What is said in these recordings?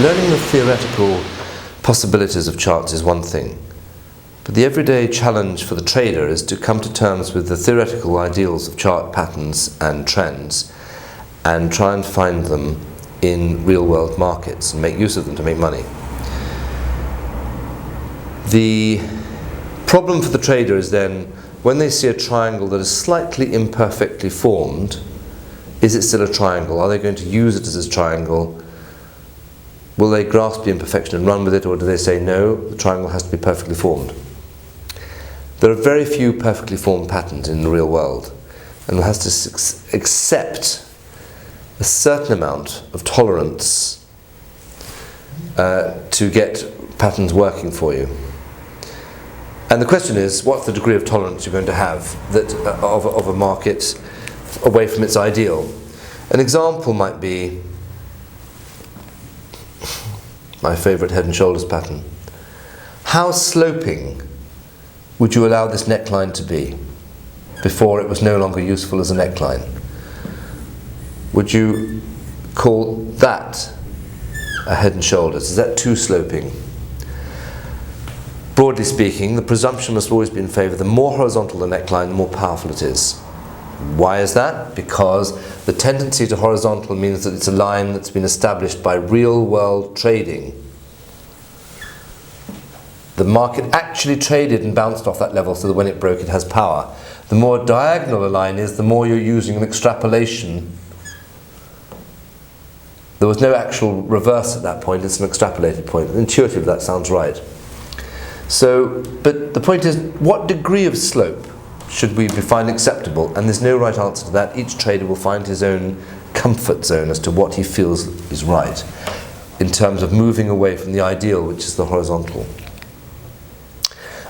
Learning the theoretical possibilities of charts is one thing, but the everyday challenge for the trader is to come to terms with the theoretical ideals of chart patterns and trends and try and find them in real-world markets and make use of them to make money. The problem for the trader is then, when they see a triangle that is slightly imperfectly formed, is it still a triangle? Are they going to use it as a triangle? Will they grasp the imperfection and run with it, or do they say, no, the triangle has to be perfectly formed? There are very few perfectly formed patterns in the real world, and one has to accept a certain amount of tolerance to get patterns working for you. And the question is, what's the degree of tolerance you're going to have that of a market away from its ideal? An example might be my favourite Head and Shoulders pattern. How sloping would you allow this neckline to be before it was no longer useful as a neckline? Would you call that a Head and Shoulders? Is that too sloping? Broadly speaking, the presumption must always be in favour, the more horizontal the neckline, the more powerful it is. Why is that? Because the tendency to horizontal means that it's a line that's been established by real-world trading. The market actually traded and bounced off that level so that when it broke it has power. The more diagonal a line is, the more you're using an extrapolation. There was no actual reverse at that point, it's an extrapolated point. Intuitively that sounds right. So, but the point is, what degree of slope should we find acceptable? And there's no right answer to that. Each trader will find his own comfort zone as to what he feels is right in terms of moving away from the ideal, which is the horizontal.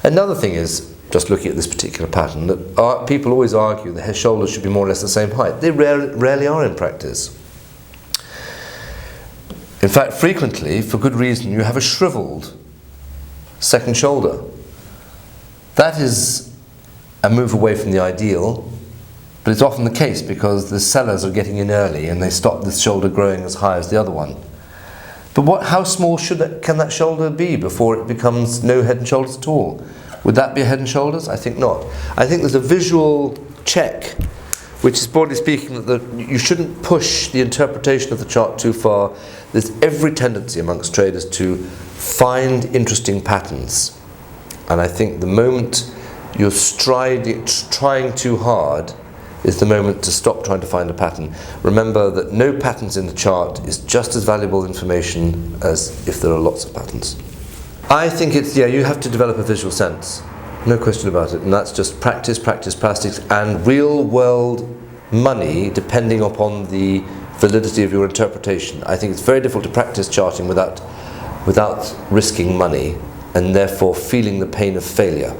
Another thing is, just looking at this particular pattern, that people always argue the head shoulders should be more or less the same height. They rarely are in practice. In fact, frequently, for good reason, you have a shriveled second shoulder. That is a move away from the ideal, but it's often the case because the sellers are getting in early and they stop this shoulder growing as high as the other one. But how small can that shoulder be before it becomes no head and shoulders at all? Would that be a head and shoulders? I think not. I think there's a visual check, which is, broadly speaking, that you shouldn't push the interpretation of the chart too far. There's every tendency amongst traders to find interesting patterns. And I think the moment you're trying too hard is the moment to stop trying to find a pattern. Remember that no patterns in the chart is just as valuable information as if there are lots of patterns. I think you have to develop a visual sense. No question about it. And that's just practice, and real world money depending upon the validity of your interpretation. I think it's very difficult to practice charting without risking money and therefore feeling the pain of failure.